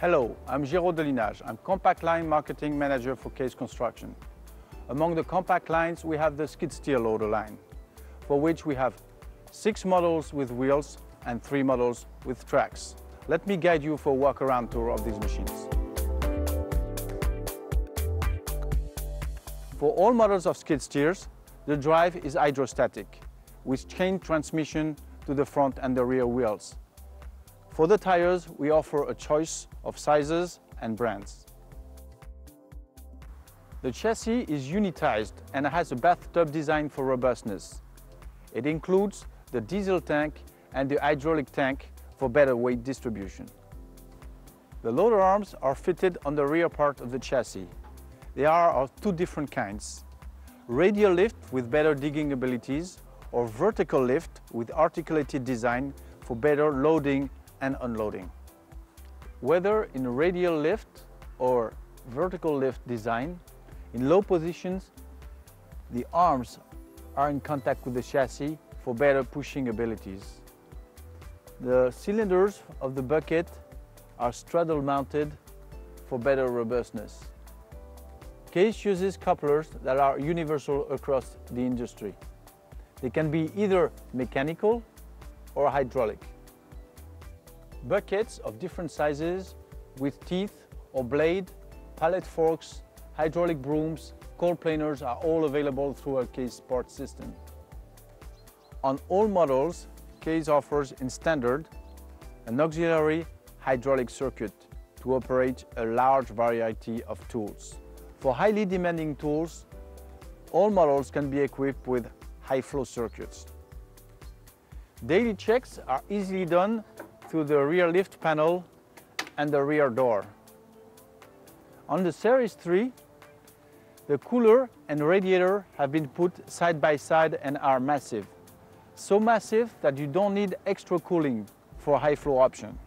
Hello, I'm Géraud Delinage. I'm Compact Line Marketing Manager for Case Construction. Among the compact lines, we have the skid steer loader line, for which we have 6 models with wheels and 3 models with tracks. Let me guide you for a walk-around tour of these machines. For all models of skid steers, the drive is hydrostatic, with chain transmission to the front and the rear wheels. For the tires, we offer a choice of sizes and brands. The chassis is unitized and has a bathtub design for robustness. It includes the diesel tank and the hydraulic tank for better weight distribution. The loader arms are fitted on the rear part of the chassis. They are of 2 different kinds: radial lift with better digging abilities, or vertical lift with articulated design for better loading and unloading. Whether in radial lift or vertical lift design, in low positions, the arms are in contact with the chassis for better pushing abilities. The cylinders of the bucket are straddle mounted for better robustness. Case uses couplers that are universal across the industry. They can be either mechanical or hydraulic. Buckets of different sizes with teeth or blade, pallet forks, hydraulic brooms, cold planers are all available through our Case Part system. On all models, Case offers in standard an auxiliary hydraulic circuit to operate a large variety of tools. For highly demanding tools, all models can be equipped with high-flow circuits. Daily checks are easily done through the rear lift panel and the rear door. On the Series 3, the cooler and radiator have been put side by side and are massive. So massive that you don't need extra cooling for high-flow option.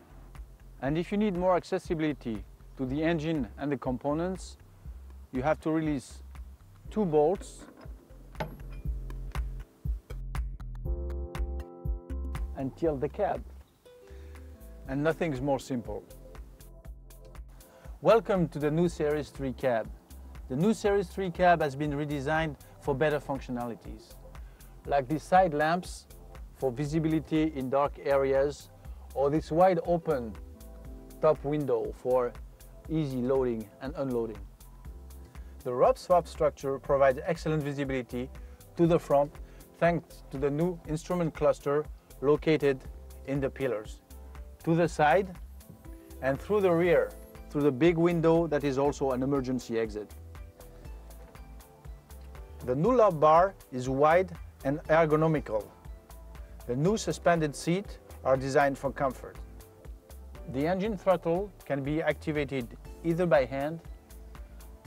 And if you need more accessibility to the engine and the components, you have to release 2 bolts and tilt the cab. And nothing's more simple. Welcome to the new Series 3 cab. The new Series 3 cab has been redesigned for better functionalities, like these side lamps for visibility in dark areas, or this wide open top window for easy loading and unloading. The rope swap structure provides excellent visibility to the front thanks to the new instrument cluster located in the pillars, to the side and through the rear, through the big window that is also an emergency exit. The new lap bar is wide and ergonomical. The new suspended seats are designed for comfort. The engine throttle can be activated either by hand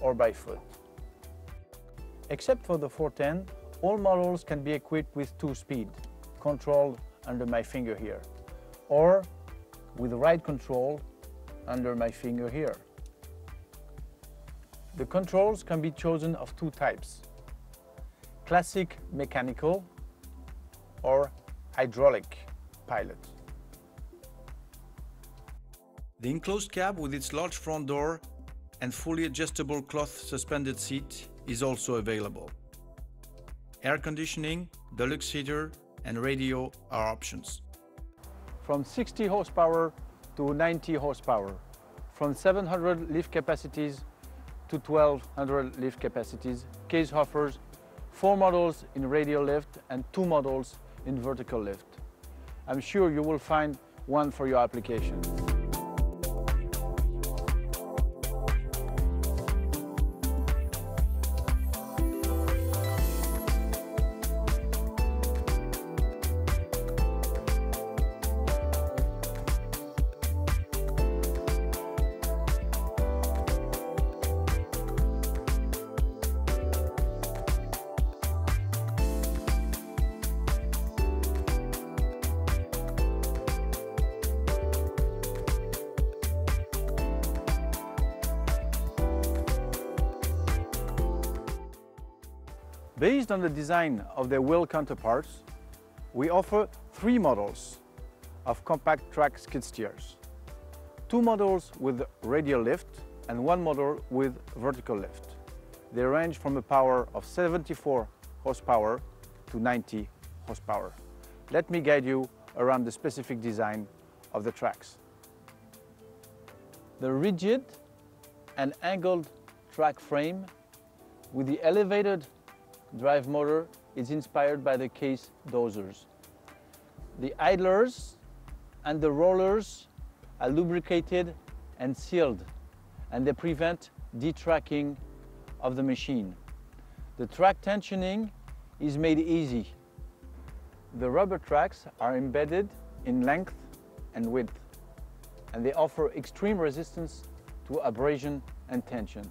or by foot. Except for the 410, all models can be equipped with 2-speed, controlled under my finger here, or with ride control under my finger here. The controls can be chosen of 2 types: classic mechanical or hydraulic pilot. The enclosed cab with its large front door and fully adjustable cloth suspended seat is also available. Air conditioning, deluxe heater and radio are options. From 60 horsepower to 90 horsepower, from 700 lift capacities to 1200 lift capacities, Case offers 4 models in radial lift and 2 models in vertical lift. I'm sure you will find one for your application. Based on the design of their wheel counterparts, we offer 3 models of compact track skid steers. 2 models with radial lift and 1 model with vertical lift. They range from a power of 74 horsepower to 90 horsepower. Let me guide you around the specific design of the tracks. The rigid and angled track frame with the elevated drive motor is inspired by the Case dozers. The idlers and the rollers are lubricated and sealed, and they prevent detracking of the machine. The track tensioning is made easy. The rubber tracks are embedded in length and width, and they offer extreme resistance to abrasion and tension.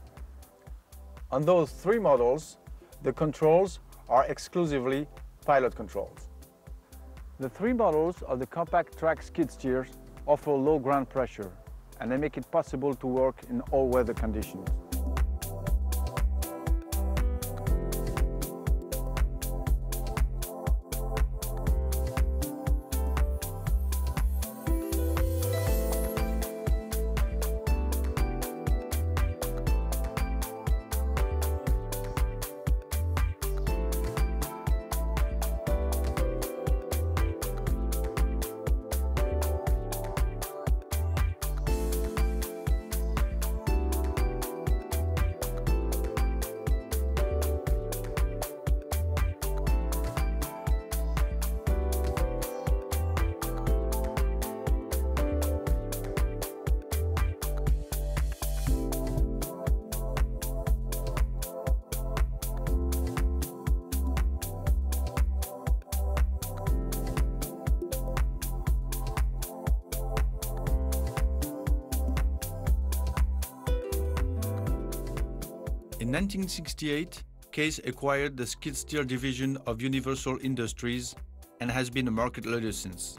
On those 3 models, the controls are exclusively pilot controls. The 3 models of the compact track skid steers offer low ground pressure, and they make it possible to work in all weather conditions. In 1968, Case acquired the skid steer division of Universal Industries and has been a market leader since.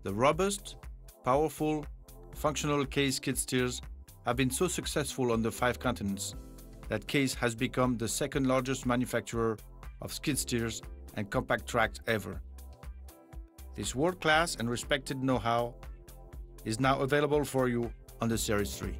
The robust, powerful, functional Case skid steers have been so successful on the 5 continents that Case has become the second largest manufacturer of skid steers and compact tracks ever. This world-class and respected know-how is now available for you on the Series 3.